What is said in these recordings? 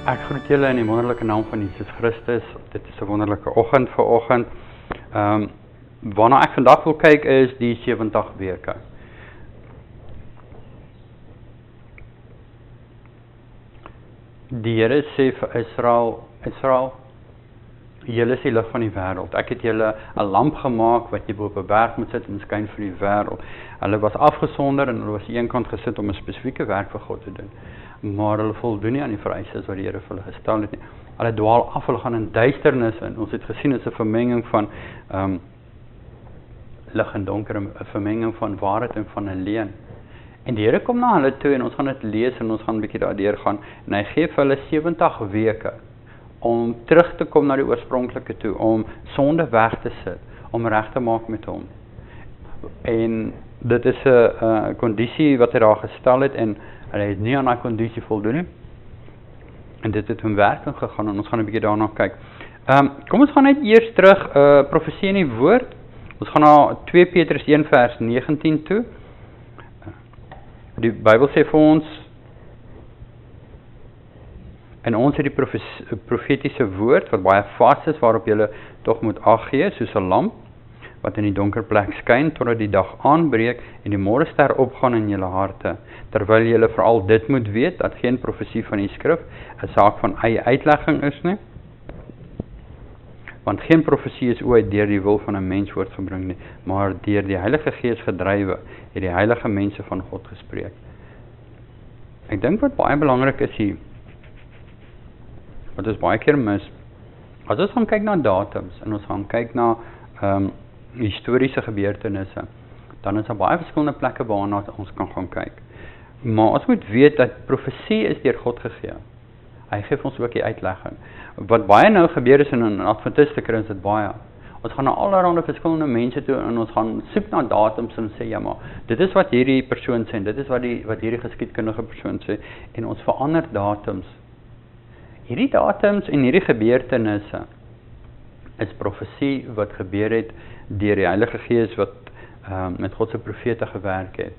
Ek groet julle in die wonderlike naam van Jesus Christus. Dit is 'n wonderlike oggend vir oggend. Waarna ek vandag wil kyk is die 70 weke. Die Here sê vir Israel, julle is die lig van die wêreld. Ek het julle 'n lamp gemaak wat jy bo op 'n berg moet sit en skyn vir die wêreld. Hulle was afgesonder en hulle was aan een kant gesit om 'n spesifieke werk vir God te doen. Maar hulle voldoen nie aan die vereistes wat die Here vir hulle gestel het nie. Hulle dwaal af, hulle gaan in duisternis in. Ons het gesien is 'n vermenging van lig en donker, 'n vermenging van waarheid en van 'n leuen. En die Here kom na hulle toe en ons gaan dit lees en ons gaan 'n bietjie daardeur gaan en hy gee vir hulle 70 weke om terug te kom na die oorspronklike toe, om sonde weg te sit, om reg te maak met hom. En dit is 'n kondisie wat hy daar gestel het en hy het nie aan daai kondisie voldoen nie. En dit het in werking gegaan en ons gaan 'n bietjie daarna kyk. Kom ons gaan net eers terug profesie in die woord. Ons gaan na 2 Petrus 1 vers 19 toe. Die Bybel sê vir ons, en ons het die profetiese woord wat baie vas is, waarop julle tog moet ag gee, soos 'n lamp wat in die donker plek skyn totdat die dag aanbreek en die môrester opgaan in julle harte. Terwyl julle veral dit moet weet dat geen profesie van die skrif 'n saak van eie uitlegging is nie. Want geen profesie is ooit deur die wil van 'n mens voortgebring nie, maar deur die Heilige Gees gedrywe het die heilige mense van God gespreek. Ek dink wat baie belangrik is hier, wat ons baie keer mis, as ons gaan kyk na datums en ons gaan kyk na historiese gebeurtenisse, dan is daar baie verskillende plekke waarna ons kan gaan kyk. Maar ons moet weet dat profesie is deur God gegee. Hy gee ons ook die uitlegging. Wat baie nou gebeur is in Adventiste kring dit baie. Ons gaan na allerlei verskillende mense toe en ons gaan soek na datums en sê ja maar, dit is wat hierdie persoon sê, dit is wat hierdie geskiedkundige persoon sê en ons verander datums. Hierdie datums en hierdie gebeurtenisse is profesie wat gebeur het deur die Heilige Gees wat met God se profete gewerk het.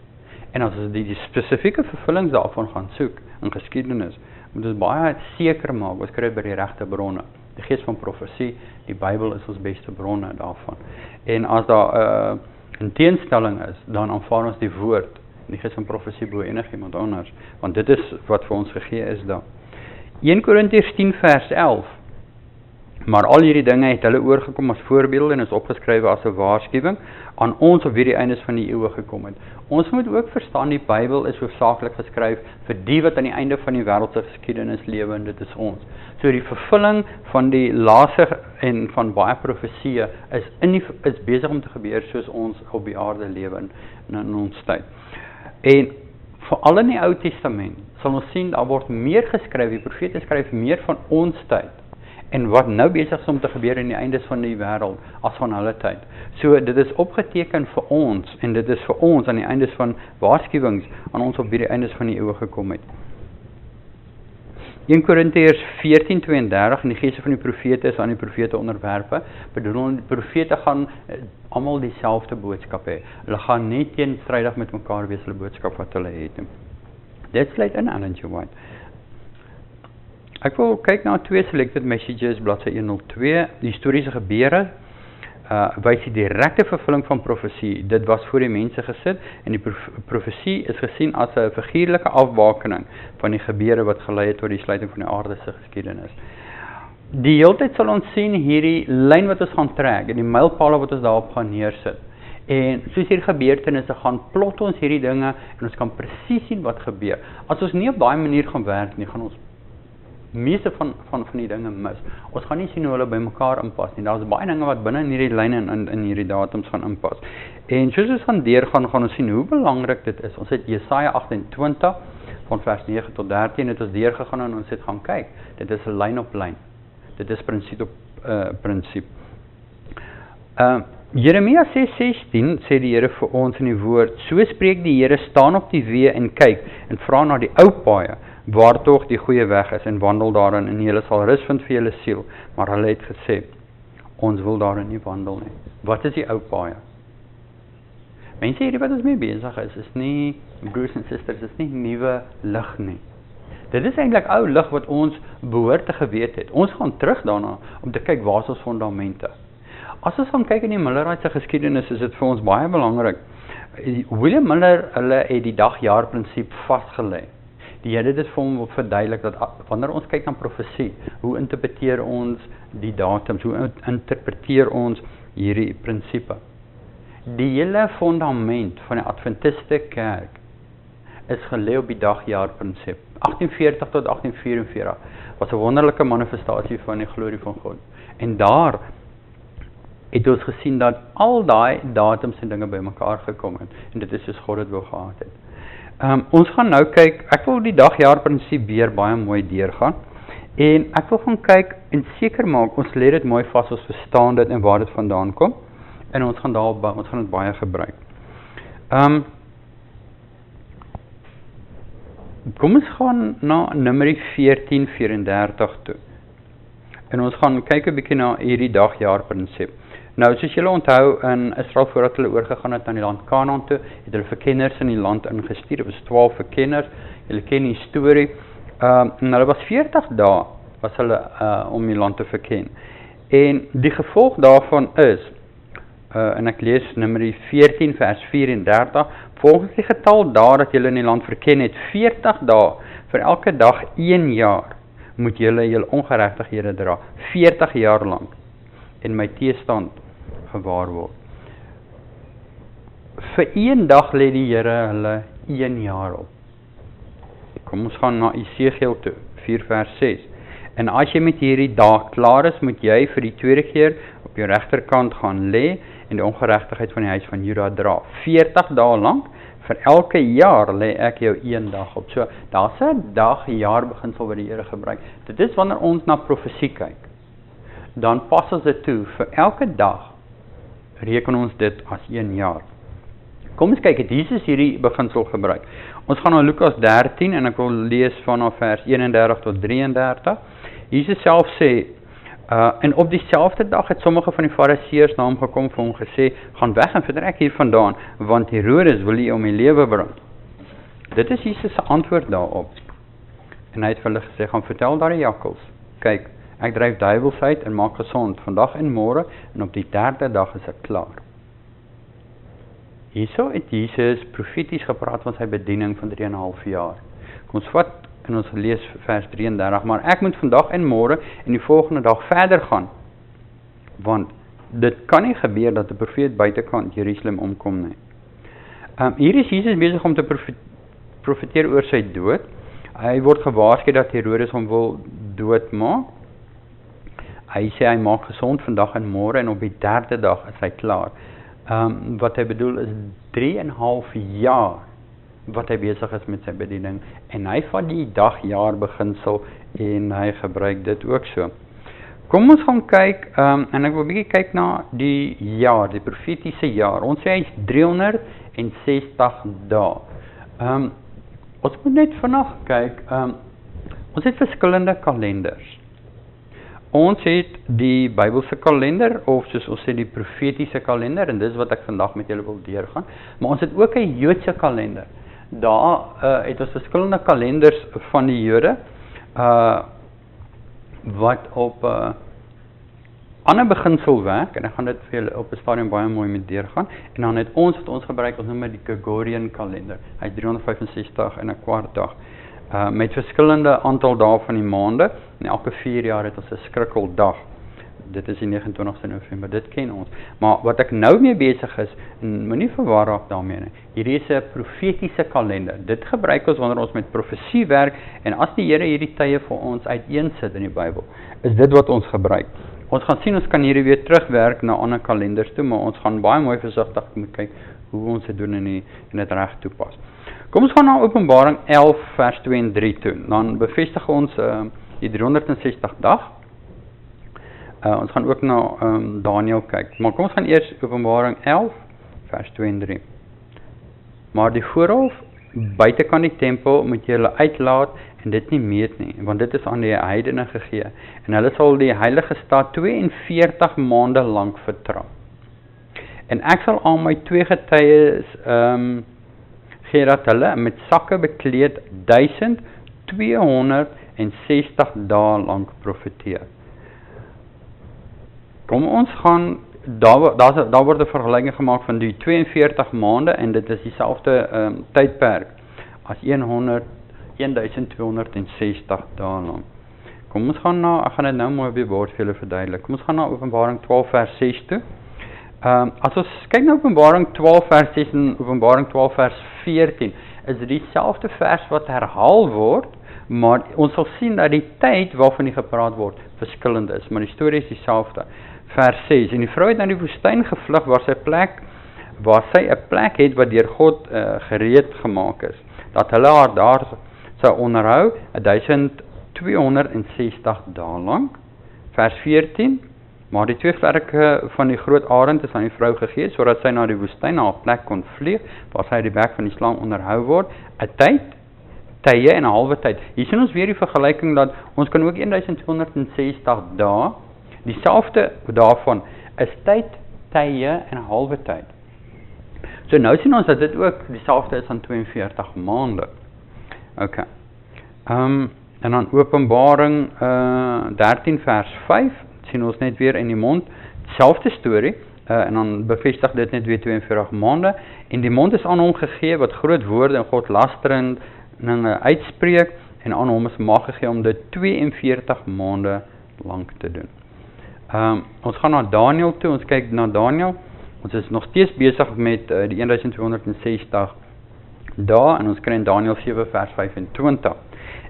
En as ons die spesifieke vervullings daarvan gaan soek in geskiedenis, moet ons baie seker maak ons kry by die regte bronne. Die Gees van profesie, die Bybel is ons beste bronne daarvan. En as daar 'n teenstelling is, dan aanvaar ons die woord, die Gees van profesie bo enigiemand anders, want dit is wat vir ons gegee is daar. 1 Korintiërs 10 vers 11. Maar al hierdie dinge het hulle oorgekom as voorbeelde en is opgeskrywe as 'n waarskuwing aan ons op wie die eindes van die eeue gekom het. Ons moet ook verstaan die Bybel is hoofsaaklik geskryf vir die wat aan die einde van die wêreld se geskiedenis lewe en dit is ons. So die vervulling van die laaste en van baie profesieë is besig om te gebeur soos ons op die aarde lewe in ons tyd. En veral in die Ou Testament sal ons sien daar word meer geskryf, die profete skryf meer van ons tyd en wat nou besig is om te gebeur in die eindes van die wêreld as van hulle tyd. So dit is opgeteken vir ons en dit is vir ons aan die eindes van waarskuwings aan ons op wie die eindes van die eeue gekom het. 1 Korintiërs 14:32 en die geeste van die profete is aan die profete onderwerpe. Bedoel die profete gaan almal dieselfde boodskap hê. Hulle gaan nie teenstrydig met mekaar wees hulle boodskap wat hulle het. Dit sluit in Ellen G. White. Ek wil kyk na 2 selected messages, bladsy 102, die historiese gebeure, wys die direkte vervulling van profesie. Dit was voor die mense gesit en die profesie is gesien as 'n figuurlike afbakening van die gebeure wat gelei het tot die sluiting van die aarde se geskiedenis. Die heeltyd sal ons sien hierdie lyn wat ons gaan trek en die mylpale wat ons daarop gaan neersit. En soos hierdie gebeurtenisse gaan plot ons hierdie dinge en ons kan presies sien wat gebeur. As ons nie op daai manier gaan werk nie, gaan ons meeste van die dinge mis. Ons gaan nie sien hoe hulle by mekaar inpas nie. Daar's baie dinge wat binne in hierdie lyne en in hierdie datums gaan inpas. En soos ons gaan deurgaan, gaan ons sien hoe belangrik dit is. Ons het Jesaja 28 van vers 9 tot 13 het ons deurgegaan en ons het gaan kyk. Dit is 'n lyn op lyn. Dit is prinsip op prinsip. Jeremia 6:16 sê die Here vir ons in die woord, so spreek die Here, staan op die weë en kyk en vra na die ou paaie, waar tog die goeie weg is en wandel daarin en julle sal rus vind vir julle siel. Maar hulle het gesê, ons wil daarin nie wandel nie. Wat is die ou paaie? Mense hierdie wat ons mee besig is nie, broers en susters, is nie nuwe lig nie. Dit is eintlik ou lig wat ons behoort te geweet het. Ons gaan terug daarna om te kyk waar is ons fondamente. As ons gaan kyk in die Millerite geskiedenis, is dit vir ons baie belangrik. William Miller, hulle het die dag-jaar prinsip vasgelê. Die Here het dit vir hom verduidelik dat wanneer ons kyk na profesie, hoe interpreteer ons die datums, hoe interpreteer ons hierdie prinsipe. Die hele fundament van die Adventiste kerk is gelê op die dag-jaar prinsip. 1840 tot 1844 was 'n wonderlike manifestasie van die glorie van God. En daar het ons gesien dat al daai datums en dinge bymekaar gekom het. En dit is soos God dit wou gehad het. Ons gaan nou kyk, ek wil die dag-jaar prinsip weer baie mooi deurgaan. En ek wil gaan kyk en seker maak, ons lê dit mooi vas, ons verstaan dit en waar dit vandaan kom. En ons gaan ons gaan dit baie gebruik. Kom ons gaan na Numeri 14:34 toe. En ons gaan kyk 'n bietjie na hierdie dag-jaar prinsip. Nou, soos julle onthou, in Israel voordat hulle oorgegaan het aan die land Kanaan toe, het hulle verkenners in die land ingestuur. Dit was 12 verkenners. Julle ken die storie. En hulle was 40 dae was hulle om die land te verken. En die gevolg daarvan is, en ek lees Numeri 14 vers 34, volgens die getal dae dat julle in die land verken het, 40 dae, vir elke dag 1 jaar, moet julle ongeregtighede dra, 40 jaar lank, en my teestand gewaar word. Vir 1 dag lê die Here hulle 1 jaar op. Kom ons gaan na Esegiel toe, 4 vers 6. En as jy met hierdie dag klaar is, moet jy vir die tweede keer op jou regterkant gaan lê en die ongeregtigheid van die huis van Juda dra. 40 dae lank, vir elke jaar lê ek jou 1 dag op. So, daar's 'n dag-jaar beginsel wat die Here gebruik. Dit is wanneer ons na profesie kyk. Dan pas ons dit toe, vir elke dag reken ons dit as 1 jaar. Kom ons kyk, het Jesus hierdie beginsel gebruik. Ons gaan na Lukas 13 en ek wil lees vanaf vers 31 tot 33. Jesus self sê, en op dieselfde dag het sommige van die fariseërs na hom gekom vir hom gesê, gaan weg en vertrek hier vandaan, want Herodes wil u om die lewe bring. Dit is Jesus se antwoord daarop. En hy het vir hulle gesê, gaan vertel daar die jakkals, kyk, ek dryf duiwels uit en maak gesond, vandag en môre, en op die 3de dag is ek klaar. Hierso het Jesus profeties gepraat van sy bediening van 3,5 jaar. Kom ons vat en ons lees vers 33, maar ek moet vandag en môre en die volgende dag verder gaan, want dit kan nie gebeur dat 'n profeet buitekant Jerusalem omkom nie. Hier is Jesus besig om te profeteer oor sy dood. Hy word gewaarsku dat Herodes hom wil doodmaak. Hy sê hy maak gesond vandag en môre en op die 3de dag is hy klaar. Wat hy bedoel is 3,5 jaar wat hy besig is met sy bediening, en hy vat die dag-jaar beginsel en hy gebruik dit ook so. Kom ons gaan kyk, en ek wil 'n bietjie kyk na die jaar, die profetiese jaar. Ons sê hy is 360 dae. Ons moet net vanaf kyk, ons het verskillende kalenders. Ons het die Bybelse kalender, of soos ons sê die profetiese kalender, en dis wat ek vandag met julle wil deurgaan, maar ons het ook 'n Joodse kalender. Daar het ons verskillende kalenders van die Jode, wat op ander beginsel werk, en ek gaan dit vir julle op 'n stadium baie mooi met deurgaan, en dan het ons wat ons gebruik, ons noem dit die Gregorian kalender, hy is 365 en 'n kwart dag, met verskillende aantal dae van die maande, en elke 4 jaar het ons 'n skrikkeldag. Dit is die 29ste November, dit ken ons. Maar wat ek nou mee besig is, en moenie verwar raak daarmee nie, hierdie is 'n profetiese kalender. Dit gebruik ons wanneer ons met profesie werk, en as die Here hierdie tye vir ons uiteensit in die Bybel, is dit wat ons gebruik. Ons gaan sien, ons kan hierdie weer terugwerk na ander kalenders toe, maar ons gaan baie mooi versigtig moet kyk hoe ons dit doen en dit reg toepas. Kom ons gaan na Openbaring 11 vers 2 en 3 toe. Dan bevestig ons die 360 dag. Ons gaan ook na Daniël kyk. Maar kom ons gaan eers Openbaring 11 vers 2 en 3. Maar die voorhof buitekant die tempel moet julle uitlaat en dit nie meet nie, want dit is aan die heidene gegee. En hulle sal die heilige stad 42 maande lank vertrap. En ek sal aan my 2 getuies gee dat hulle met sakke bekleed 1000 260 dae lank profeteer. Kom ons gaan, daar word 'n vergelyking gemaak van die 42 maande en dit is dieselfde tydperk as 1260 dae lank. Kom ons gaan na, ek gaan dit nou mooi op die bord vir julle verduidelik. Kom ons gaan na Openbaring 12 vers 6 toe. As ons kyk na Openbaring 12 vers 6 en Openbaring 12 vers 14, is dit dieselfde vers wat herhaal word, maar ons sal sien dat die tyd waarvan die gepraat word verskillend is, maar die storie is dieselfde. Vers 6, en die vrou het na die woestyn gevlug waar sy 'n plek het wat deur God gereed gemaak is, dat hulle haar daar sou onderhou 1260 dae lank. Vers 14, maar die 2 vlerke van die groot arend is aan die vrou gegee, sodat sy na die woestyn na 'n plek kon vlieg, waar sy uit die bek van die slang onderhou word, 'n tyd, tye en 'n halwe tyd. Hier sien ons weer die vergelyking dat ons kan ook 1260 dae, dieselfde daarvan is tyd, tye en 'n halwe tyd. So nou sien ons dat dit ook dieselfde is aan 42 maande. Okay. En dan Openbaring 13 vers 5, sien ons net weer in die mond, selfde storie, en dan bevestig dit net weer 42 maande, en die mond is aan hom gegee, wat groot woorde en God lasterend uitspreek, en aan hom is mag gegee om dit 42 maande lank te doen. Ons gaan na Daniël toe, ons kyk na Daniël, ons is nog steeds besig met die 1260 dae, en ons kry in Daniël 7 vers 25.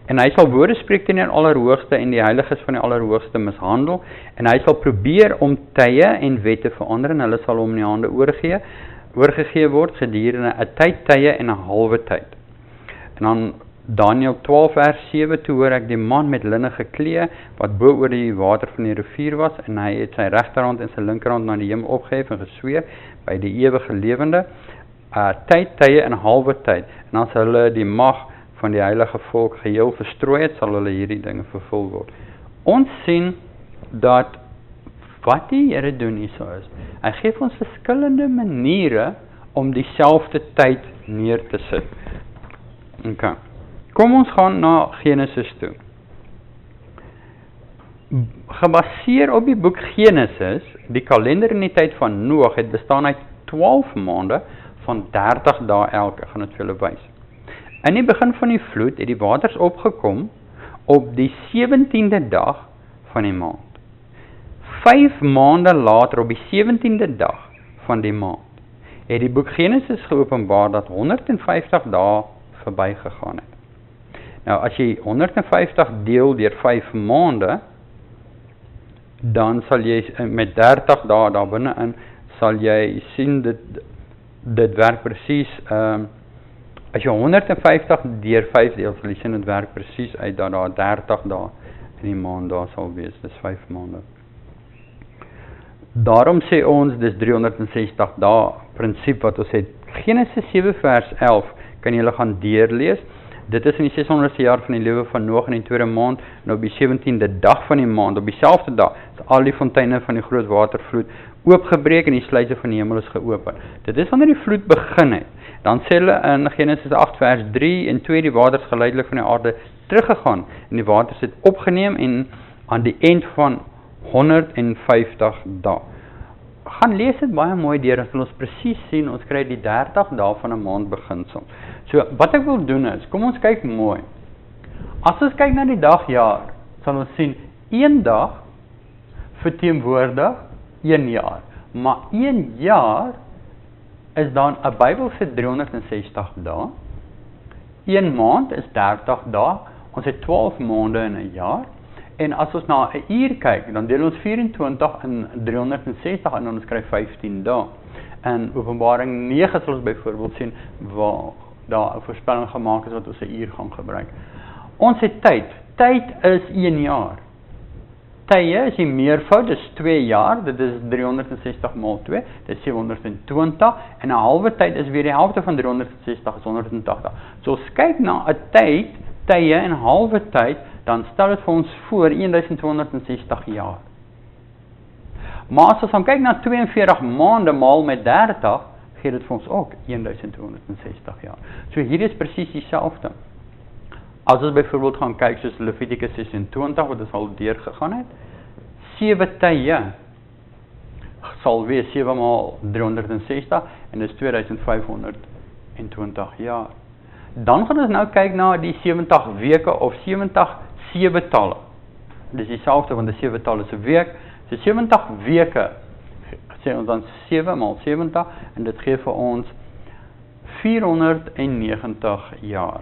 En hy sal woorde spreek teen die Allerhoogste en die heiliges van die Allerhoogste mishandel, en hy sal probeer om tye en wette verander, en hulle sal hom in die hande oorgegee word gedurende 'n tyd, tye en 'n halwe tyd. En dan Daniël 12 vers 7, toe hoor ek die man met linne geklee, wat bo oor die water van die rivier was, en hy het sy regterhand en sy linkerhand na die hemel opgehef en gesweer by die ewige lewende, tyd, tye en 'n halwe tyd. En as hulle die mag van die heilige volk geheel verstrooi het, sal hulle hierdie dinge vervul word. Ons sien dat wat die Here doen hierso is, hy gee ons verskillende maniere om dieselfde tyd neer te sit. Okay. Kom ons gaan na Genesis toe. Gebaseer op die boek Genesis, die kalender in die tyd van Noag het bestaan uit 12 maande van 30 dae elke, gaan dit vir julle wys. In die begin van die vloed het die waters opgekom op die 17de dag van die maand. 5 maande later, op die 17de dag van die maand, het die boek Genesis geopenbaar dat 150 dae verby gegaan het. Nou, as jy 150 deel deur 5 maande, dan sal jy met 30 dae daar binne-in, sal jy sien dit werk presies, as jy 150 deur 5 deel, sal jy sien dit werk presies uit dat daar 30 dae in die maand daar sal wees, dis 5 maande. Daarom sê ons, dis 360 dae prinsip wat ons het. Genesis 7 vers 11, kan julle gaan deurlees. Dit is in die 600ste jaar van die lewe van Noag in die tweede maand, en op die 17de dag van die maand, op dieselfde dag, is al die fonteine van die groot watervloed oopgebreek en die sluise van die hemel is geopen. Dit is wanneer die vloed begin het. Dan sê hulle in Genesis 8 vers 3 en 2, die waters geleidelik van die aarde teruggegaan, en die waters het opgeneem en aan die eind van 150 dae. Gaan lees dit baie mooi deur, dan sal ons presies sien, ons kry die 30 dae van 'n maand beginsel. So, wat ek wil doen is, kom ons kyk mooi. As ons kyk na die dagjaar, sal ons sien, 1 dag verteenwoordig 1 jaar. Maar 1 jaar is dan 'n Bybelse 360 dae. 1 maand is 30 dae. Ons het 12 maande in 'n jaar. En as ons na 'n uur kyk, dan deel ons 24 in 360 en ons kry 15 dae. In Openbaring 9 sal ons byvoorbeeld sien waar daar 'n voorspelling gemaak is wat ons 'n uur gaan gebruik. Ons het tyd. Tyd is 1 jaar. Tye is die meervoud, dis 2 jaar, dit is 360 maal 2, dit is 720, en 'n halwe tyd is weer die helfte van 360, is 180. So ons kyk na 'n tyd, tye en 'n halwe tyd, dan stel dit vir ons voor 1260 jaar. Maar as ons dan kyk na 42 maande maal met 30, gee dit vir ons ook 1260 jaar. So hier is presies dieselfde. as ons byvoorbeeld gaan kyk soos Levitikus 26 wat ons al deurgegaan het, 7 tye sal wees 7 maal 360 en dis 2520 jaar. Dan gaan ons nou kyk na die 70 weke of 70 7-talle. Dis dieselfde want die 7-talle is 'n week. So 70 weke sê ons dan 7 maal 70 en dit gee vir ons 490 jaar.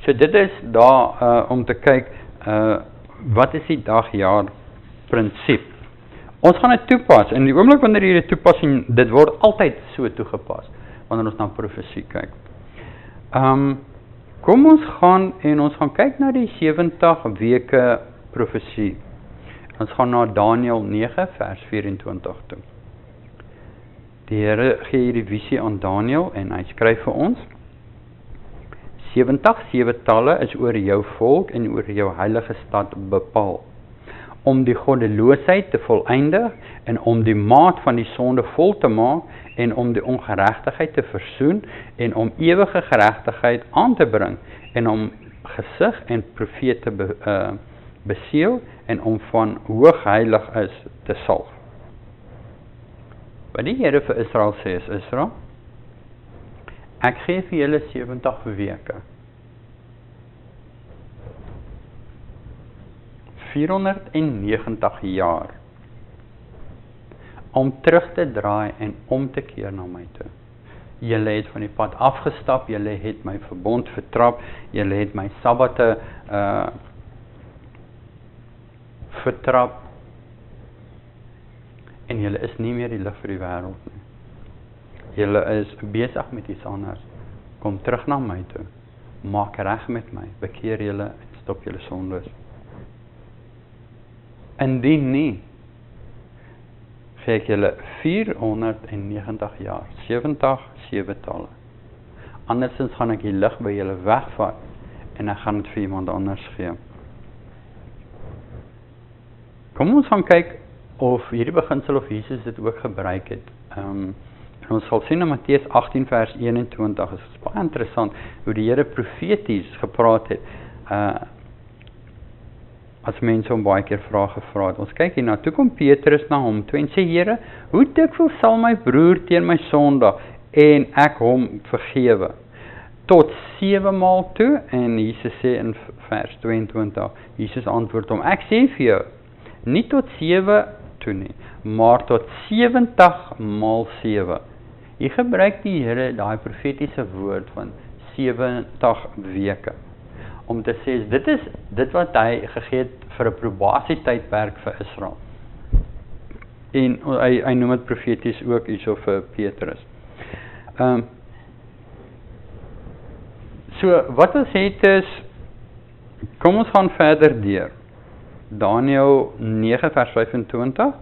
So dit is daar om te kyk wat is die dagjaar prinsip. Ons gaan dit toepas en die oomblik wanneer jy dit toepas en dit word altyd so toegepas wanneer ons na profesie kyk. Kom ons gaan en ons gaan kyk na die 70 weke profesie. Ons gaan na Daniël 9 vers 24 toe. Die Here gee hierdie visie aan Daniël en hy skryf vir ons: 70 7-talle is oor jou volk en oor jou heilige stad bepaal, om die goddeloosheid te volëindig en om die maat van die sonde vol te maak en om die ongeregtigheid te versoen en om ewige geregtigheid aan te bring en om gesig en profete beseël en om van hoogheilig is te salf. Wat die Here vir Israel sê is Israel, ek gee vir julle 70 weke. 490 jaar om terug te draai en om te keer na my toe. Julle het van die pad afgestap, julle het my verbond vertrap, julle het my sabbate vertrap en julle is nie meer die lig vir die wêreld nie. Julle is besig met iets anders. Kom terug na my toe. Maak reg met my. Bekeer julle en stop julle sondes. Indien nie, gee ek julle 490 jaar, 70 7-talle. Andersins gaan ek die lig by julle wegvat en ek gaan dit vir iemand anders gee. Kom ons gaan kyk of hierdie beginsel of Jesus dit ook gebruik het. En ons sal sien in Matteus 18 vers 21, dit is baie interessant hoe die Here profeties gepraat het. As mense hom baie keer vrae gevra het. Ons kyk hierna, toe kom Petrus na hom toe en sê, Here, hoe dikwels sal my broer teen my sondig en ek hom vergewe? Tot 7 maal toe, en Jesus sê in vers 22, Jesus antwoord hom, ek sê vir jou, nie tot 7 toe nie, maar tot 70 maal 7. Hier gebruik die Here daai profetiese woord van 70 weke. Om te sê, dit is dit wat hy gegee het vir 'n probasietydperk vir Israel. En hy noem dit profeties ook hierso vir Petrus. So wat ons het is, kom ons gaan verder deur. Daniël 9 vers 25.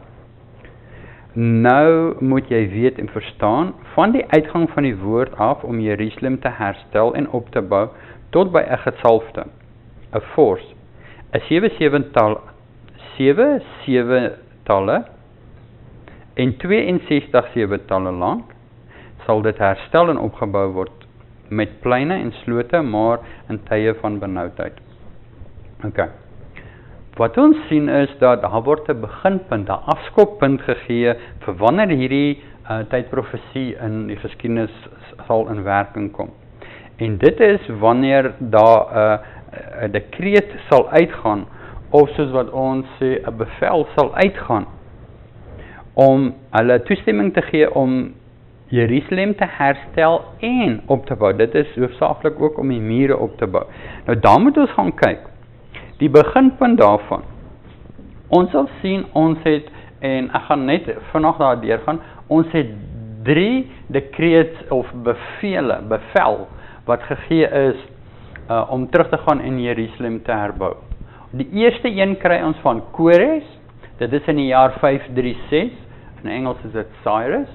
Nou moet jy weet en verstaan, van die uitgang van die woord af om Jerusalem te herstel en op te bou, tot by 'n gesalfde, 'n fors, 'n 7 7-talle en 62 7-talle lank, sal dit herstel en opgebou word met pleine en slote, maar in tye van benoudheid. Okay. Wat ons sien is dat daar word 'n beginpunt, 'n afskoppunt gegee vir wanneer hierdie tydprofesie in die geskiedenis sal in werking kom. En dit is wanneer daar 'n dekreet sal uitgaan, of soos wat ons sê, 'n bevel sal uitgaan, om hulle toestemming te gee om Jerusalem te herstel en op te bou. Dit is hoofsaaklik ook om die mure op te bou. Nou daar moet ons gaan kyk. Die beginpunt daarvan. Ons sal sien, ons het, en ek gaan net vanaand daar deurgaan, ons het 3 dekreet of bevel, wat gegee is om terug te gaan en Jerusalem te herbou. Die eerste een kry ons van Kores, dit is in die jaar 536, in Engels is dit Cyrus,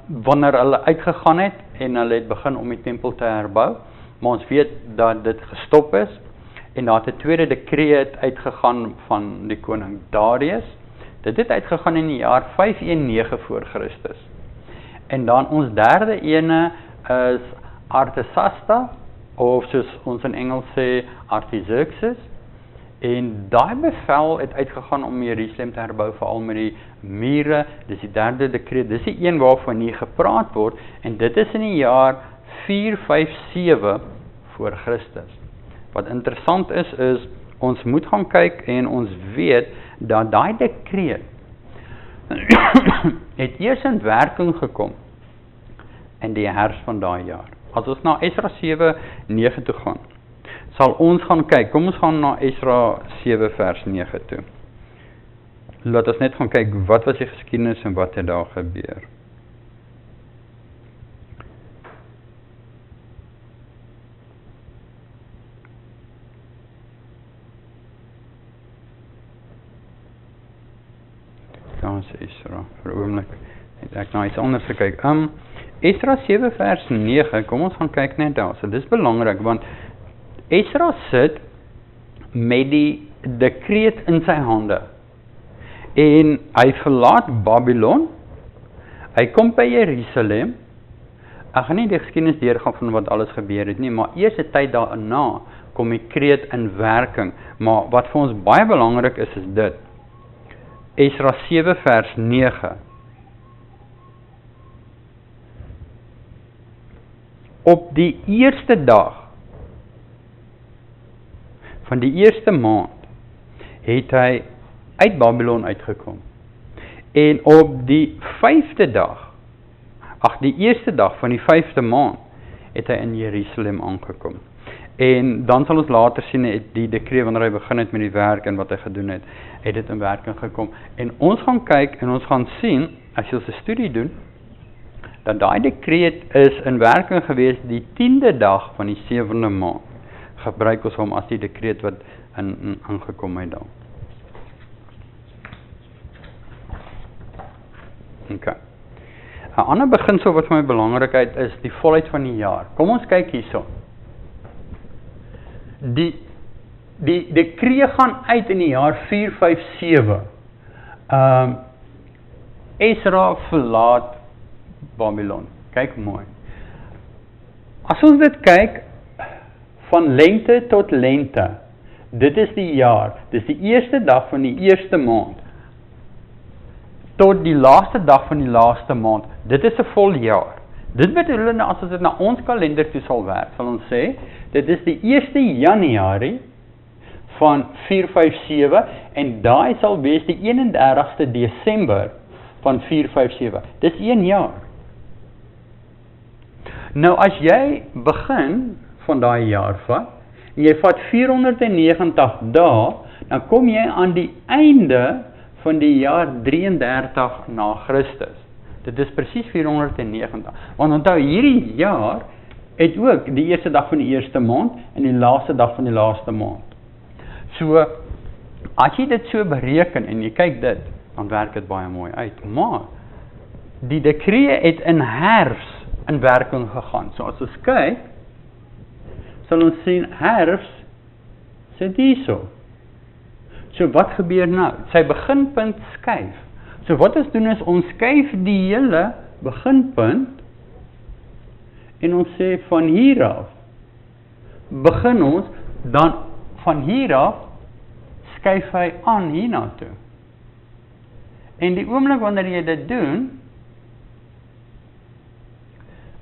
wanneer hulle uitgegaan het en hulle het begin om die tempel te herbou, maar ons weet dat dit gestop is, en daar het 'n tweede dekreet uitgegaan van die koning Darius, dit het uitgegaan in die jaar 519 voor Christus, en dan ons derde ene is Artasasta, of soos ons in Engels sê, Artaxerxes. En daai bevel het uitgegaan om Jerusalem te herbou, veral met die mure. Dis die 3de dekreet, dis die een waarvan hier gepraat word, en dit is in die jaar 457 voor Christus. Wat interessant is ons moet gaan kyk en ons weet dat daai dekreet het eers in werking gekom in die herfst van daai jaar. As ons na Esra 7:9 toe gaan, sal ons gaan kyk, kom ons gaan na Esra 7 vers 9 toe. Laat ons net gaan kyk, wat was die geskiedenis en wat het daar gebeur. Daar is Esra, vir 'n oomblik het ek nou iets anders gekyk. Esra 7 vers 9, kom ons gaan kyk net daar. So dis belangrik, want Esra sit met die dekreet in sy hande. En hy verlaat Babylon, hy kom by Jerusalem. Ek gaan nie die geskiedenis deurgaan van wat alles gebeur het nie, maar eers 'n tyd daarna kom die dekreet in werking. Maar wat vir ons baie belangrik is dit. Esra 7 vers 9. Op die eerste dag van die eerste maand het hy uit Babylon uitgekom. En op die 5de dag, die eerste dag van die 5de maand, het hy in Jerusalem aangekom. En dan sal ons later sien, die dekreet wanneer hy begin het met die werk en wat hy gedoen het dit in werking gekom. En ons gaan kyk en ons gaan sien, as jy 'n studie doen, dat daai dekreet is in werking gewees die 10de dag van die 7de maand. Gebruik ons hom as die dekreet wat aangekom het daar. Okay. 'n ander beginsel wat vir my belangrikheid is, die volheid van die jaar. Kom ons kyk hierso. Die dekreet gaan uit in die jaar 457. Esra verlaat Babylon. Kyk mooi. As ons dit kyk, van lente tot lente, dit is die jaar, dit is die eerste dag van die eerste maand, tot die laaste dag van die laaste maand, dit is 'n vol jaar. Dit bedoel, as ons dit na ons kalender toe sal werk, sal ons sê, dit is die 1 Januarie van 457, en daai sal wees die 31ste Desember van 457. Dis 1 jaar. Nou as jy begin van daai jaar vat, en jy vat 490 dae, dan kom jy aan die einde van die jaar 33 na Christus. Dit is presies 490. Want onthou, hierdie jaar het ook die eerste dag van die eerste maand en die laaste dag van die laaste maand. So, as jy dit so bereken en jy kyk dit, dan werk dit baie mooi uit. Maar, die dekreet het in herfst in werking gegaan. So as ons kyk, sal ons sien herfst sit hierso. So wat gebeur nou? Sy beginpunt skuif. So wat ons doen is, ons skuif die hele beginpunt en ons sê van hier af begin ons, dan van hier af skuif hy aan hiernatoe. En die oomblik wanneer jy dit doen,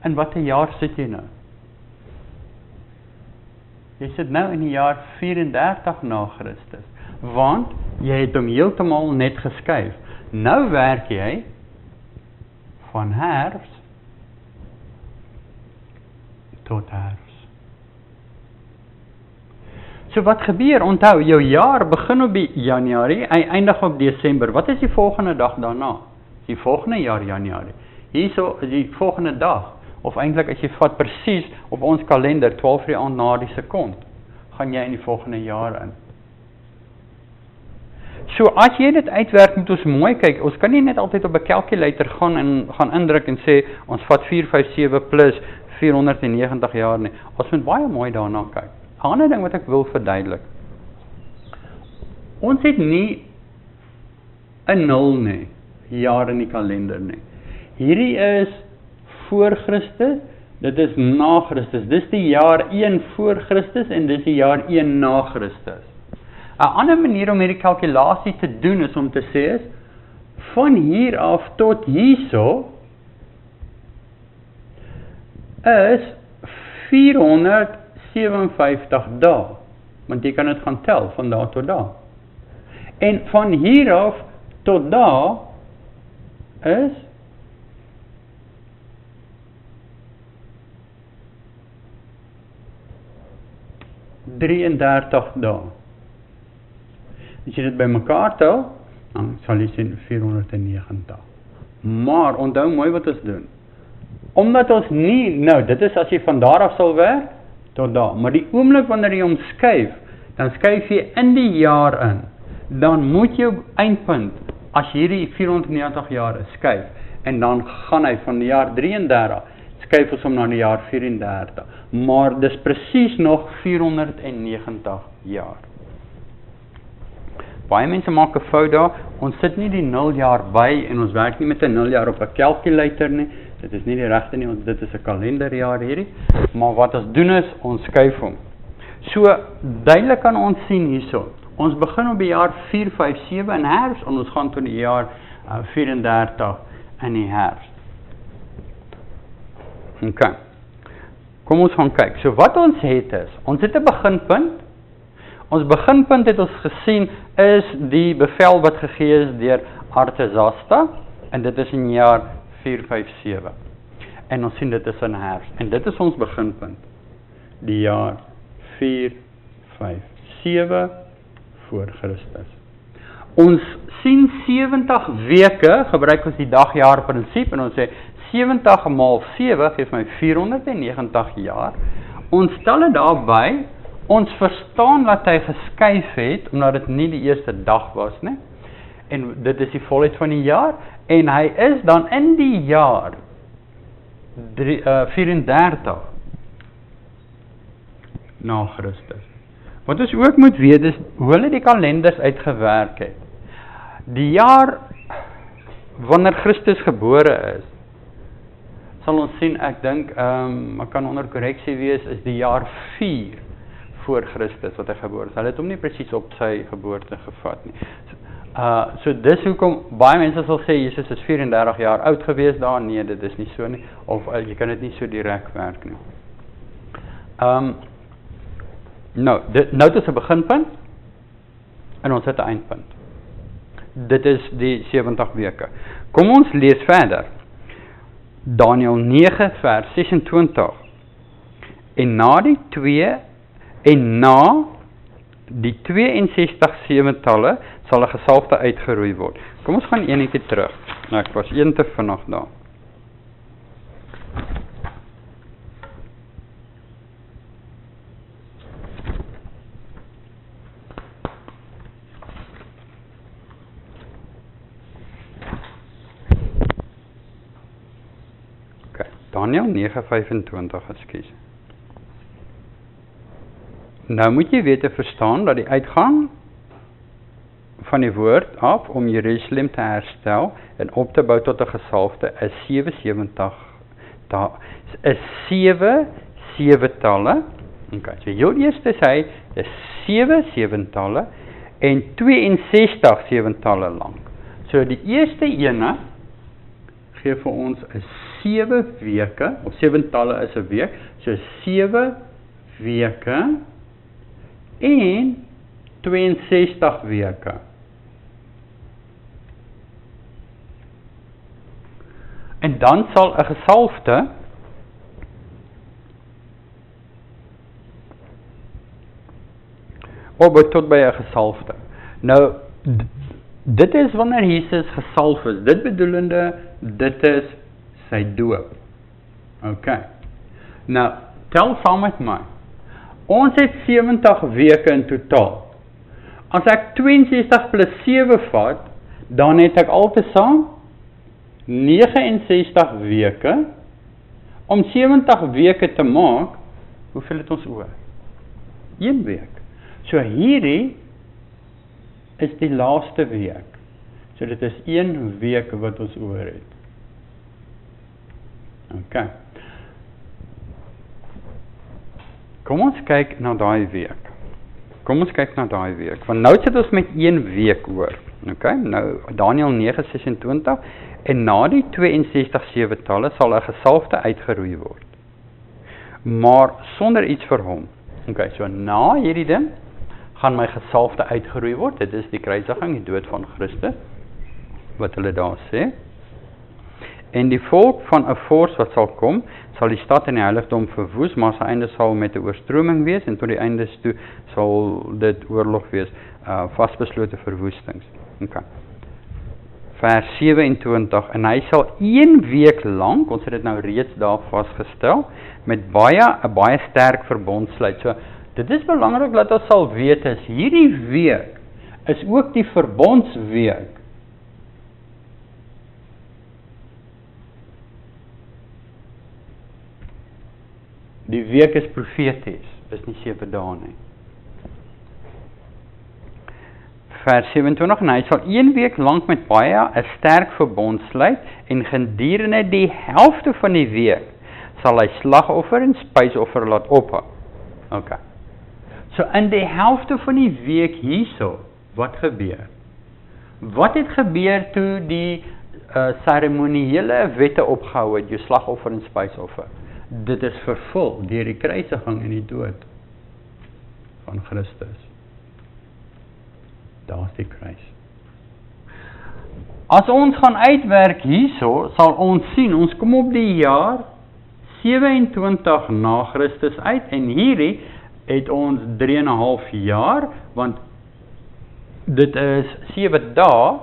in watter jaar sit jy nou? Jy sit nou in die jaar 34 na Christus, want jy het hom heeltemal net geskuif. Nou werk jy van herfst tot herfst. So wat gebeur? Onthou, jou jaar begin op die Januarie, hy eindig op Desember. Wat is die volgende dag daarna? Die volgende jaar Januarie. Hierso is die volgende dag, of eintlik as jy vat presies op ons kalender 12 uur aand na die sekond, gaan jy in die volgende jaar in. So as jy dit uitwerk, moet ons mooi kyk. Ons kan nie net altyd op 'n calculator gaan en gaan indruk en sê ons vat 457 plus 490 jaar nie. Ons moet baie mooi daarna kyk. 'n Ander ding wat ek wil verduidelik. Ons het nie 'n 0 jaar in die kalender nie. Hierdie is voor Christus, Dit is na Christus. Dis die jaar 1 voor Christus en dis die jaar 1 na Christus. 'n Ander manier om hierdie kalkulasie te doen is om te sê is, van hier af tot hierso is 457 dae. Want jy kan dit gaan tel van daar tot daar. En van hier af tot daar is 33 dae. As jy dit by mekaar tel, dan sal jy sien 490. Maar onthou mooi wat ons doen. Omdat ons nie, nou dit is as jy van daar af sal werk, tot daar. Maar die oomblik wanneer jy hom skuif, dan skuif jy in die jaar in. Dan moet jou eindpunt, as jy hierdie 490 jaar skuif, en dan gaan hy van die jaar 33, skuif ons hom na die jaar 34. Maar dis presies nog 490 jaar. Baie mense maak 'n fout daar, ons sit nie die 0 jaar by, en ons werk nie met 'n 0 jaar op 'n calculator nie, dit is nie die regte nie, dit is 'n kalenderjaar hierdie, maar wat ons doen is, ons skuif hom. So, duidelik kan ons sien hierso, ons begin op die jaar 457 in herfst, en ons gaan tot die jaar 34 in die herfst. Ok, kom ons gaan kyk, so wat ons het is, ons het 'n beginpunt, ons beginpunt het ons gesien, is die bevel wat gegee is deur Artazasta, en dit is in jaar 457, en ons sien dit is in herfst, en dit is ons beginpunt, die jaar 457 voor Christus. Ons sien 70 weke, gebruik ons die dagjaar prinsip, en ons sê 70 maal 7 geef my 490 jaar. Ons stel dit daarby, ons verstaan dat hy geskuif het, omdat dit nie die eerste dag was nie, en dit is die volheid van die jaar, en hy is dan in die jaar 34 na Christus. Wat ons ook moet weet is, hoe hulle die kalenders uitgewerk het. Die jaar, wanneer Christus gebore is, sal ons sien, ek dink, ek kan onder korreksie wees, is die jaar 4 voor Christus wat hy gebore is. Hulle het hom nie presies op sy geboorte gevat nie. So dis hoekom, baie mense sal sê, Jesus is 34 jaar oud gewees daar, nee, dit is nie so nie, of jy kan dit nie so direk werk nie. Nou het ons 'n beginpunt, en ons het 'n eindpunt. Dit is die 70 weke. Kom ons lees verder. Daniël 9 vers 26. En na die 62 seventalle sal 'n gesalfde uitgeroei word. Kom ons gaan eenetjie terug. Nou, ek was een te vinnig daar. Daniël 9:25, ekskuus. Nou moet jy weet te verstaan dat die uitgang van die woord af om Jerusalem te herstel en op te bou tot 'n gesalfde is 77 is 7 seventalle. Okay, so heel eerste sê is 7 seventalle en 62 seventalle lank. So die eerste ene gee vir ons 'n 7 weke, of 7 talle is 'n week, so 7 weke en 62 weke. En dan sal 'n gesalfde opbou tot by 'n gesalfde. Nou, dit is wanneer Jesus gesalf is, dit bedoelende, dit is sy doop. Ok. Nou, tel saam met my. Ons het 70 weke in totaal. As ek 62 plus 7 vat, dan het ek altesaam 69 weke. Om 70 weke te maak, hoeveel het ons oor? 1 week. So hierdie is die laaste week. So dit is 1 week wat ons oor het. Ok. Kom ons kyk na daai week. Want nou sit ons met 1 week oor. Okay? Nou Daniël 9:26 en na die 62 talle sal 'n gesalfde uitgeroei word. Maar sonder iets vir hom. Okay, so na hierdie ding gaan my gesalfde uitgeroei word. Dit is die kruisiging, die dood van Christus, wat hulle daar sê. En die volk van 'n vors wat sal kom, sal die stad en die heiligdom verwoes, maar sy einde sal met 'n oorstroming wees, en tot die einde toe sal dit oorlog wees, vasbeslote verwoestings. Okay. Vers 27, en hy sal 1 week lank, ons het dit nou reeds daar vasgestel, met 'n baie sterk verbond sluit. So, dit is belangrik dat ons sal weet, is hierdie week is ook die verbondsweek. Die week is profeties, is nie 7 dae nie. Vers 27, en hy sal 1 week lank met baie 'n sterk verbond sluit, en gedurende die helfte van die week sal hy slagoffer en spysoffer laat ophou. Okay. So in die helfte van die week hierso, wat gebeur? Wat het gebeur toe die seremoniële wette opgehou het, jou slagoffer en spysoffer? Dit is vervul deur die kruisiging en die dood van Christus. Daar is die kruis. As ons gaan uitwerk hierso, sal ons sien, ons kom op die jaar 27 na Christus uit, en hierdie het ons 3,5 jaar, want dit is 7 dae,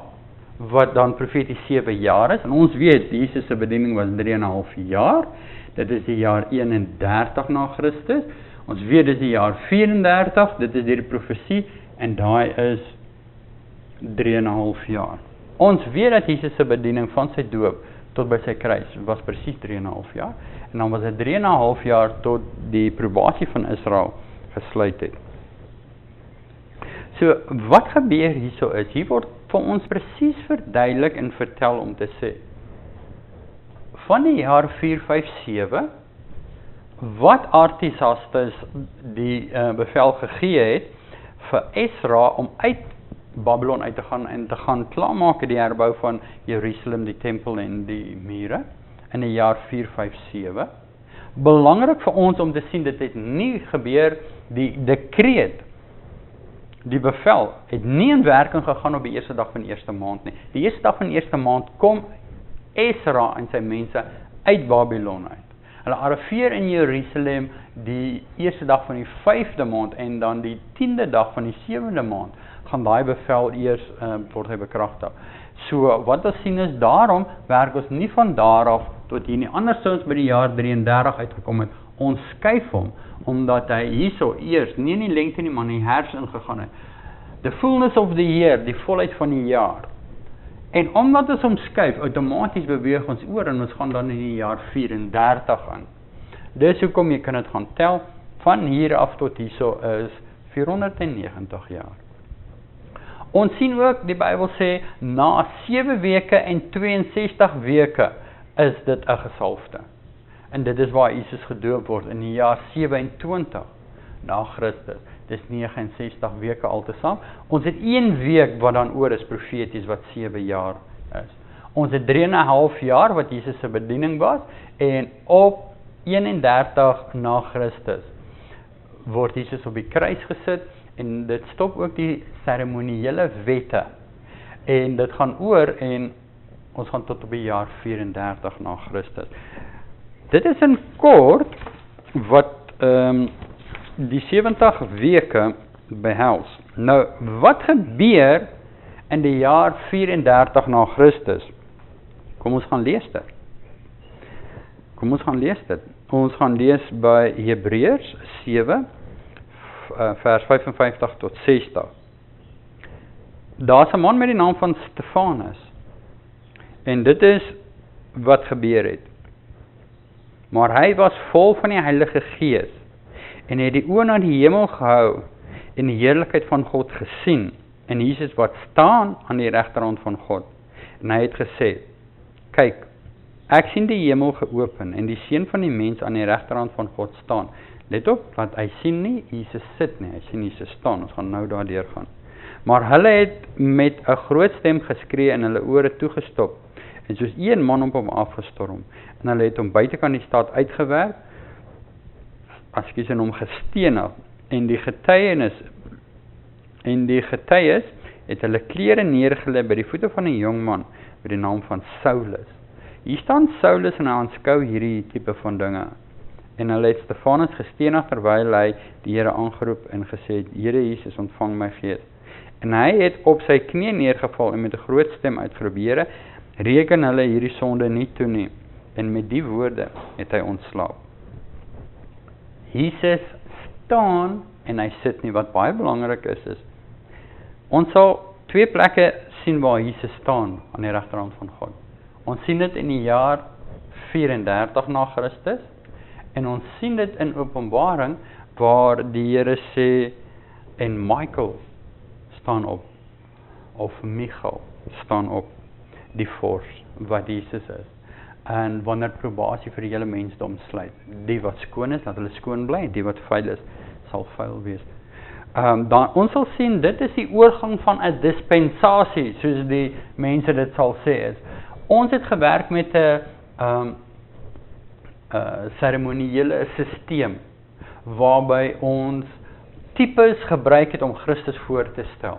wat dan profeties 7 jaar is, en ons weet, Jesus se bediening was 3,5 jaar, dit is die jaar 31 na Christus, ons weet dit is die jaar 34, dit is die profesie, en daai is 3,5 jaar. Ons weet dat Jesus se bediening van sy doop tot by sy kruis was presies 3,5 jaar, en dan was dit 3,5 jaar tot die probasie van Israel gesluit het. So, wat gebeur hierso is, hier word vir ons presies verduidelik en vertel om te sê, van die jaar 457, wat Artasastus die bevel gegee het, vir Esra om uit Babylon uit te gaan, en te gaan klaarmaak die herbou van Jerusalem, die tempel en die mure, in die jaar 457. Belangrik vir ons om te sien, dit het nie gebeur, die dekreet, die bevel, het nie in werking gegaan op die eerste dag van die eerste maand nie. Die eerste dag van die eerste maand kom Esra en sy mense uit Babylon uit. Hulle arriveer in Jerusalem die eerste dag van die 5de maand, en dan die 10de dag van die 7de maand, gaan daai bevel eers word hy bekragtig. So, wat ons sien is, daarom werk ons nie van daar af tot hier nie, anders sou ons by die jaar 33 uitgekom het, ons skuif hom, omdat hy hierso eers, nie in die lengte nie, maar in die herfs ingegaan het. The fullness of the year, die volheid van die jaar. En omdat ons hom skuif, outomaties beweeg ons oor, en ons gaan dan in die jaar 34 aan. Dis hoekom jy kan dit gaan tel, van hier af tot hierso is 490 jaar. Ons sien ook, die Bybel sê, na 7 weke en 62 weke is dit 'n gesalfde. En dit is waar Jesus gedoop word, in die jaar 27 na Christus. Dis 69 weke altesaam. Ons het 1 week wat dan oor is profeties, wat 7 jaar is. Ons het 3,5 jaar wat Jesus se bediening was, en op 31 na Christus word Jesus op die kruis gesit, en dit stop ook die seremoniële wette, en dit gaan oor, en ons gaan tot op die jaar 34 na Christus. Dit is in kort, wat die 70 weke behels. Nou, wat gebeur in die jaar 34 na Christus? Kom ons gaan lees dit. Ons gaan lees by Hebreërs 7, vers 55 tot 60. Daar's 'n man met die naam van Stefanus, en dit is wat gebeur het. Maar hy was vol van die Heilige Gees, en het die oë na die hemel gehou, en die heerlikheid van God gesien, en Jesus wat staan aan die regterhand van God. En hy het gesê, kyk, Ek sien die hemel geopen en die seun van die mens aan die regterhand van God staan. Let op, want hy sien nie Jesus sit nie, hy sien Jesus staan. Ons gaan nou daardeur gaan. Maar hulle het met 'n groot stem geskree en hulle ore toegestop. En soos een man op hom afgestorm. En hulle het hom buitekant die stad uitgewerp, en hom gestenig. En die getuies het hulle klere neergelê by die voete van 'n jong man met die naam van Saulus. Hier staan Saulus en hy aanskou hierdie tipe van dinge. En hulle het Stefanus gestenig terwyl hy die Here aangeroep en gesê het, Here Jesus, ontvang my gees. En hy het op sy knie neergeval en met 'n groot stem uitgeroep, Here, reken hulle hierdie sonde nie toe nie. En met die woorde het hy ontslaap. Jesus staan en hy sit nie, wat baie belangrik is, ons sal twee plekke sien waar Jesus staan aan die regterhand van God. Ons sien dit in die jaar 34 na Christus, en ons sien dit in Openbaring, waar die Here sê, en Michael staan op, of Michael staan op, die vors, wat Jesus is. En wanneer probasie vir die hele mensdom sluit, die wat skoon is, laat hulle skoon bly, die wat vuil is, sal vuil wees. Dan, ons sal sien, dit is die oorgang van 'n dispensasie, soos die mense dit sal sê is. Ons het gewerk met 'n seremoniële sisteem, waarby ons tipes gebruik het om Christus voor te stel.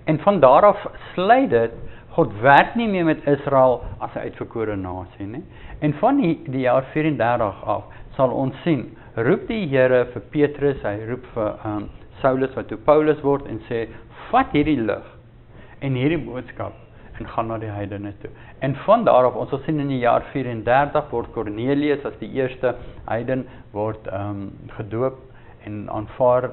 En van daar af sluit dit, God werk nie meer met Israel as 'n uitverkore nasie nie. En van die jaar 34 af sal ons sien, roep die Here vir Petrus, hy roep vir Saulus wat toe Paulus word en sê, vat hierdie lig en hierdie boodskap en gaan na die heidene toe. En van daar af, ons sal sien in die jaar 34 word Cornelius as die eerste heiden word gedoop en aanvaar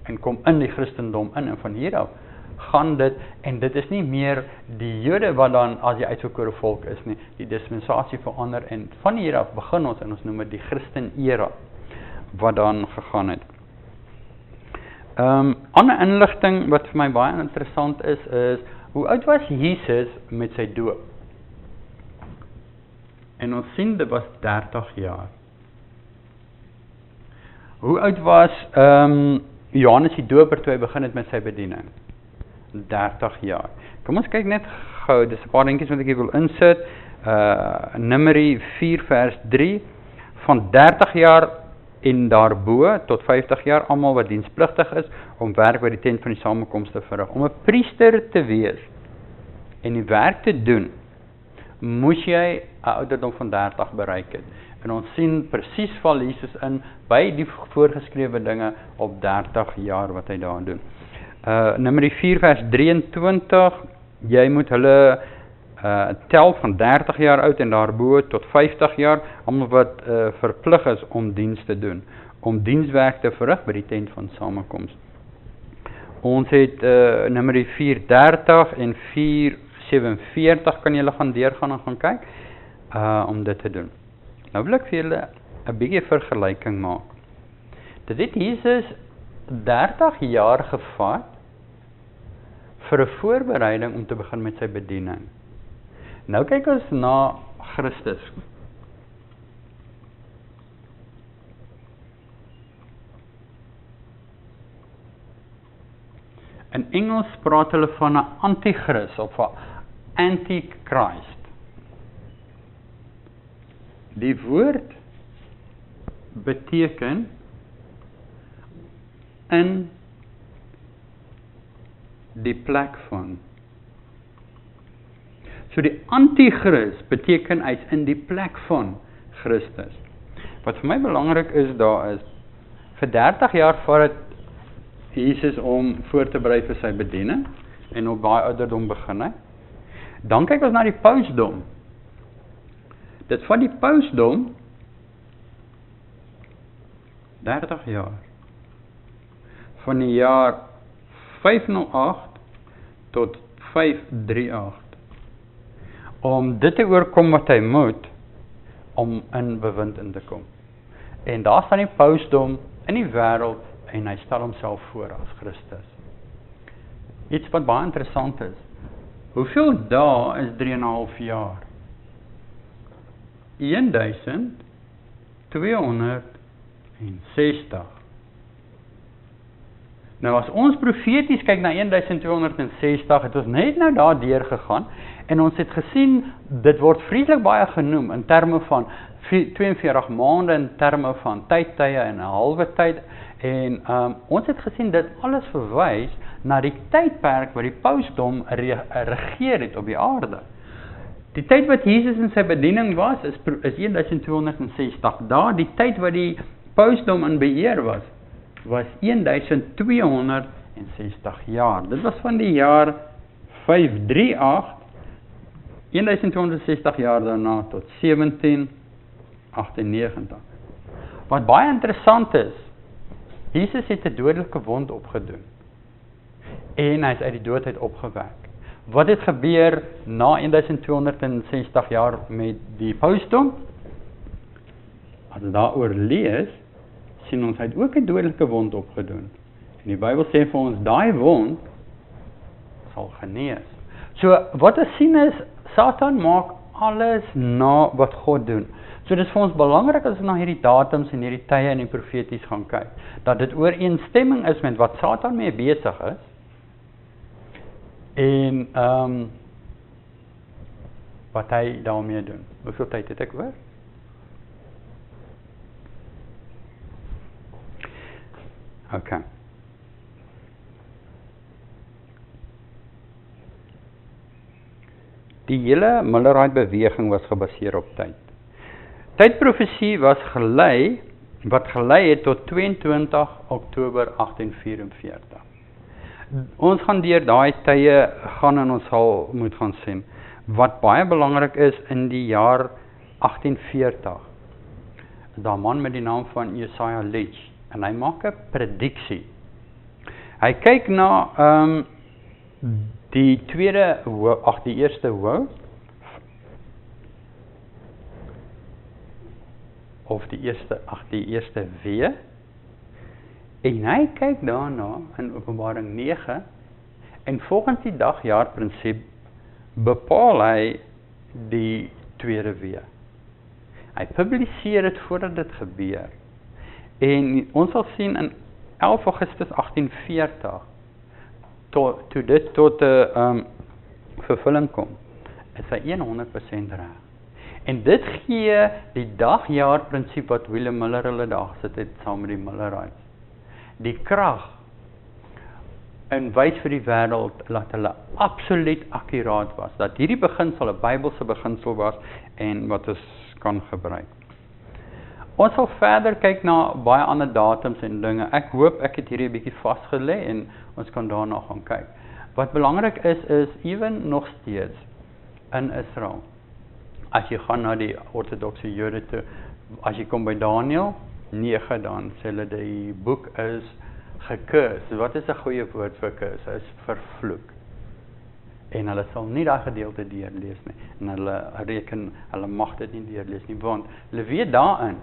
en kom in die Christendom in, en van hier af gaan dit, en dit is nie meer die Jode wat dan as die uitverkore volk is nie, die dispensasie verander, en van hier af begin ons, en ons noem dit die Christen era, wat dan gegaan het. Ander inligting wat vir my baie interessant is, hoe oud was Jesus met sy doop? En ons sien dit was 30 jaar. Hoe oud was Johannes die Doper toe hy begin het met sy bediening? 30 jaar. Kom ons kyk net gou, dis 'n paar dingetjies wat ek wil insit. Numeri 4 vers 3, van 30 jaar en daarbo tot 50 jaar, almal wat dienspligtig is, om werk by die tent van die samekoms te verrig. Om 'n priester te wees en die werk te doen, moes jy 'n ouderdom van 30 bereik het. En ons sien presies val Jesus in by die voorgeskrewe dinge op 30 jaar wat hy daar doen. Numeri 4 vers 23, jy moet hulle tel van 30 jaar oud en daarbo tot 50 jaar, almal wat verplig is om diens te doen, om dienswerk te verrig by die tent van samekoms. Ons het Numeri 4:30 en 4:47 kan julle gaan deurgaan en gaan kyk, om dit te doen. Nou wil ek vir julle 'n bietjie vergelyking maak. Dit het Jesus 30 jaar gevat vir 'n voorbereiding om te begin met sy bediening. Nou kyk ons na Christus. In Engels praat hulle van 'n antichrist of 'n antichrist. Die woord beteken in die plek van. So die antichrist beteken hy's in die plek van Christus. Wat vir my belangrik is daar is, vir 30 jaar voordat Jesus om voor te berei vir sy bediening, en op baie ouderdom begin hy. Dan kyk ons na die pausdom. Dit van die pausdom 30 jaar. Van die jaar 508 tot 538. Om dit te oorkom wat hy moet, om in bewind in te kom. En daar staan die pausdom in die wêreld, en hy stel homself voor as Christus. Iets wat baie interessant is. Hoeveel dae is 3,5 jaar? 1260. Nou as ons profeties kyk na 1260, het ons net nou daar deur gegaan en ons het gesien, dit word vreeslik baie genoem in terme van 42 maande, in terme van tydtye en 'n halwe tyd en ons het gesien dit alles verwys na die tydperk wat die pausdom regeer het op die aarde. Die tyd wat Jesus in sy bediening was, is 1260 dae. Die tyd wat die pausdom in beheer was 1260 jaar. Dit was van die jaar 538, 1260 jaar daarna tot 1798. Wat baie interessant is, Jesus het 'n dodelike wond opgedoen en hy is uit die dood uit opgewek. Wat het gebeur na 1260 jaar met die pausdom? As ons daaroor lees, sien ons hy het ook 'n dodelike wond opgedoen. En die Bybel sê vir ons, daai wond sal genees. So, wat ons sien is, Satan maak alles na wat God doen. So, dit is vir ons belangrik as ons na hierdie datums en hierdie tye en die profeties gaan kyk, dat dit ooreenstemming is met wat Satan mee besig is, en wat hy daarmee doen. Hoeveel tyd het ek oor? Okay. Die hele Millerite beweging was gebaseer op tyd. Tydprofesie was wat gelei het tot 22 Oktober 1844. Ons gaan deur daai tye gaan en ons sal moet gaan sien. Wat baie belangrik is in die jaar 1840, is daar 'n man met die naam van Josiah Leach en hy maak 'n prediksie. Hy kyk na die eerste hoofd of die eerste wee. En hy kyk daarna in Openbaring 9 en volgens die dagjaarprinsip bepaal hy die tweede wee. Hy publiseer dit voordat dit gebeur. En ons sal sien in 11 Augustus 1840 toe dit tot 'n vervulling kom, is hy 100% reg. En dit gee die dagjaarprinsip wat William Miller hulle daar gesit het saam met die Millerites. Die krag en wys vir die wêreld dat hulle absoluut akkuraat was, dat hierdie beginsel 'n Bybelse beginsel was en wat ons kan gebruik. Ons sal verder kyk na baie ander datums en dinge. Ek hoop ek het hierdie 'n bietjie vasgelê en ons kan daarna gaan kyk. Wat belangrik is ewen nog steeds in Israel. As jy gaan na die ortodokse Jode toe, as jy kom by Daniël 9, dan sê hulle die boek is gekurs. Wat is 'n goeie woord vir curse? Is vervloek. En hulle sal nie daai gedeelte deurlees nie. En hulle mag dit nie deurlees nie, want hulle weet daarin,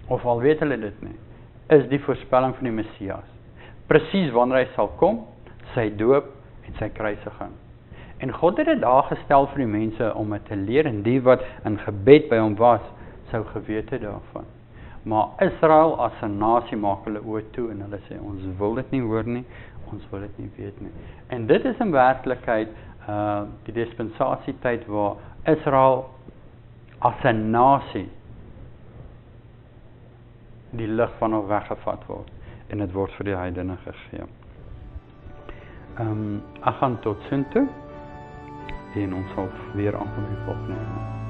of al weet hulle dit nie, is die voorspelling van die Messias. Presies wanneer hy sal kom, sy doop en sy kruisiging. En God het dit daar gestel vir die mense om dit te leer, en die wat in gebed by hom was, sou geweet het daarvan. Maar Israel as 'n nasie maak hulle oë toe en hulle sê ons wil dit nie hoor nie, ons wil dit nie weet nie. En dit is in werklikheid die dispensasietyd waar Israel as 'n nasie die lig van hom weggevat word en dit word vir die heidene gegee. Ek gaan tot sin toe en ons sal weer aankom die volgende.